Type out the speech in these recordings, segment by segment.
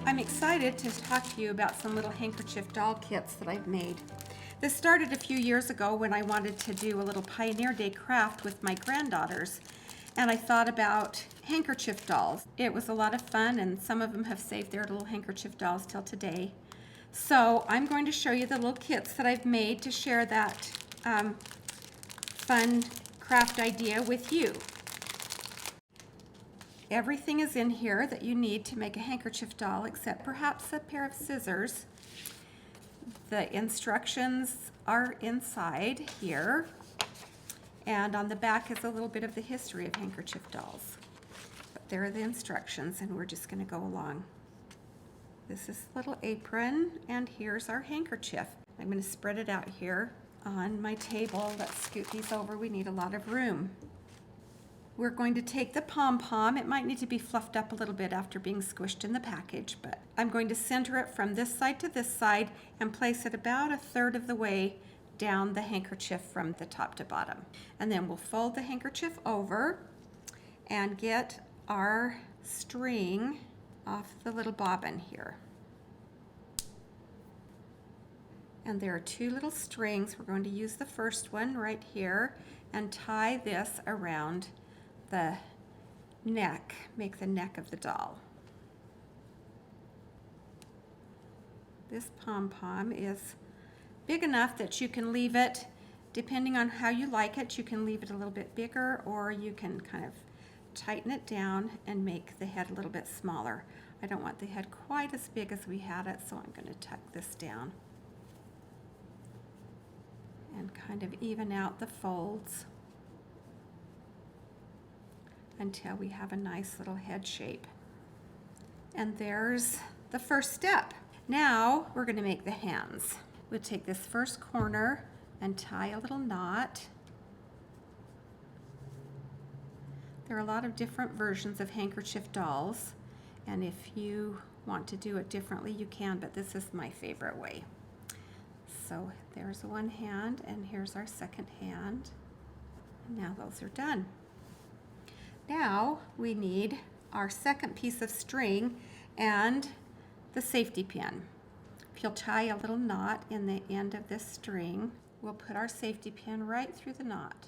I'm excited to talk to you about some little handkerchief doll kits that I've made. This started a few years ago when I wanted to do a little Pioneer Day craft with my granddaughters, and I thought about handkerchief dolls. It was a lot of fun, and some of them have saved their little handkerchief dolls till today. So I'm going to show you the little kits that I've made to share that fun craft idea with you. Everything is in here that you need to make a handkerchief doll, except perhaps a pair of scissors. The instructions are inside here, and on the back is a little bit of the history of handkerchief dolls. But there are the instructions, and we're just going to go along. This is the little apron, and here's our handkerchief. I'm going to spread it out here on my table. Let's scoot these over. We need a lot of room. We're going to take the pom-pom. It might need to be fluffed up a little bit after being squished in the package, but I'm going to center it from this side to this side and place it about 1/3 of the way down the handkerchief from the top to bottom. And then we'll fold the handkerchief over and get our string off the little bobbin here. And there are 2 little strings. We're going to use the first one right here and tie this around the neck, make the neck of the doll. This pom-pom is big enough that you can leave it, depending on how you like it, you can leave it a little bit bigger, or you can kind of tighten it down and make the head a little bit smaller. I don't want the head quite as big as we had it, so I'm going to tuck this down and kind of even out the folds until we have a nice little head shape. And there's the first step. Now we're going to make the hands. We'll take this first corner and tie a little knot. There are a lot of different versions of handkerchief dolls, and if you want to do it differently, you can, but this is my favorite way. So there's one hand, and here's our second hand. And now those are done. Now we need our second piece of string and the safety pin. If you'll tie a little knot in the end of this string, we'll put our safety pin right through the knot.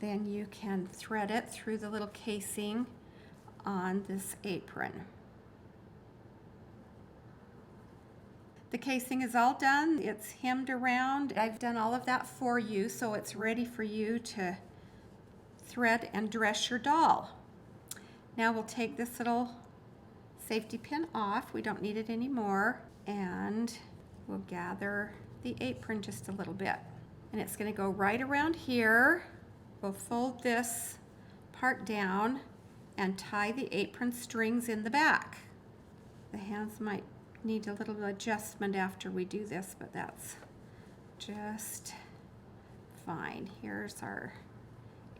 Then you can thread it through the little casing on this apron. The casing is all done. It's hemmed around. I've done all of that for you, so it's ready for you to thread and dress your doll. Now we'll take this little safety pin off. We don't need it anymore, and we'll gather the apron just a little bit. And it's going to go right around here. We'll fold this part down and tie the apron strings in the back. The hands might need a little adjustment after we do this, but that's just fine. Here's our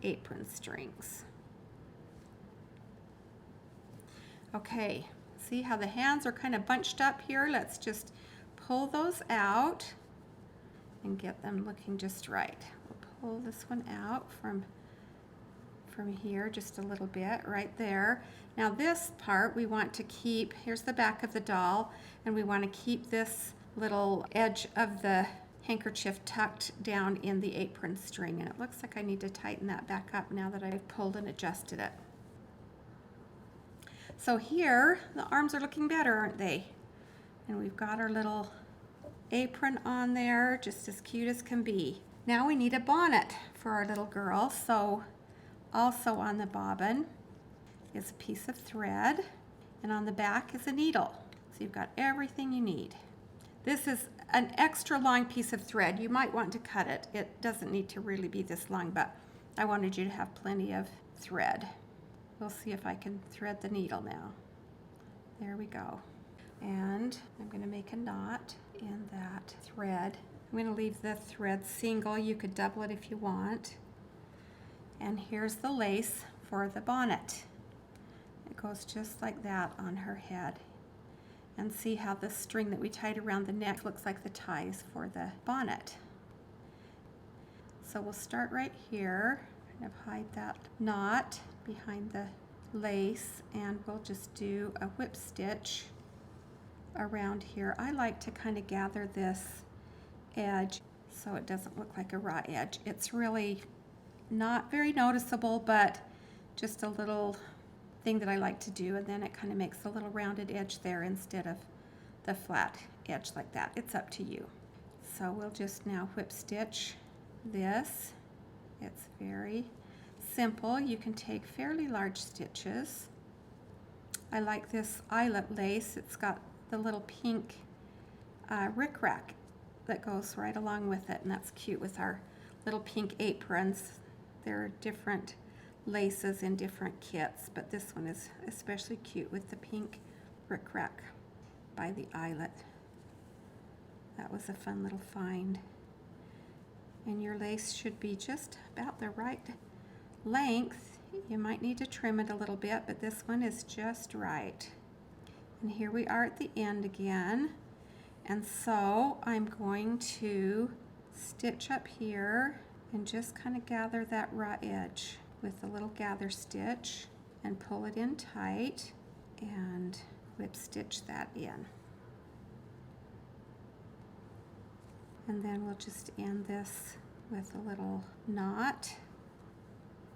apron strings. Okay, see how the hands are kind of bunched up here? Let's just pull those out and get them looking just right. We'll pull this one out from here just a little bit right there. Now this part we want to keep, here's the back of the doll, and we want to keep this little edge of the handkerchief tucked down in the apron string, and it looks like I need to tighten that back up now that I've pulled and adjusted it. So here the arms are looking better, aren't they? And we've got our little apron on there, just as cute as can be. Now we need a bonnet for our little girl, so also on the bobbin is a piece of thread, and on the back is a needle. So you've got everything you need. This is an extra long piece of thread. You might want to cut it. It doesn't need to really be this long, but I wanted you to have plenty of thread. We'll see if I can thread the needle now. There we go. And I'm going to make a knot in that thread. I'm going to leave the thread single. You could double it if you want. And here's the lace for the bonnet. It goes just like that on her head. And see how the string that we tied around the neck looks like the ties for the bonnet. So we'll start right here, kind of hide that knot behind the lace, and we'll just do a whip stitch around here. I like to kind of gather this edge so it doesn't look like a raw edge. It's really not very noticeable, but just a little thing that I like to do, and then it kind of makes a little rounded edge there instead of the flat edge like that. It's up to you. So we'll just now whip stitch this. It's very simple. You can take fairly large stitches. I like this eyelet lace. It's got the little pink rickrack that goes right along with it, and that's cute with our little pink aprons. There are different laces in different kits, but this one is especially cute with the pink rickrack by the eyelet. That was a fun little find. And your lace should be just about the right length. You might need to trim it a little bit, but this one is just right. And here we are at the end again. And so I'm going to stitch up here and just kind of gather that raw edge with a little gather stitch and pull it in tight and whip stitch that in. And then we'll just end this with a little knot.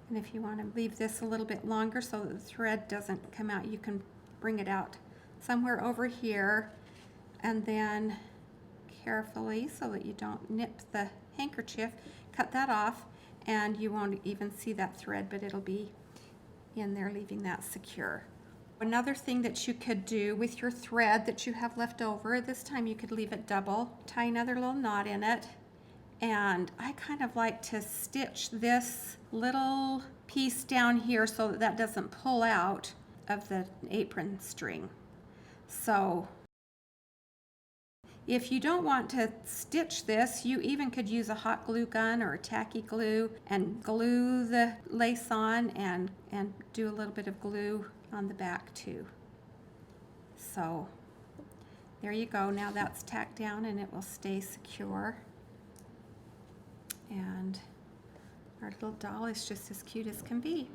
And if you want to leave this a little bit longer so that the thread doesn't come out, you can bring it out somewhere over here, and then carefully, so that you don't nip the handkerchief, cut that off, and you won't even see that thread, but it'll be in there, leaving that secure. Another thing that you could do with your thread that you have left over, this time you could leave it double, tie another little knot in it, and I kind of like to stitch this little piece down here so that that doesn't pull out of the apron string. So if you don't want to stitch this, you even could use a hot glue gun or a tacky glue and glue the lace on, and do a little bit of glue on the back too. So there you go. Now that's tacked down and it will stay secure. And our little doll is just as cute as can be.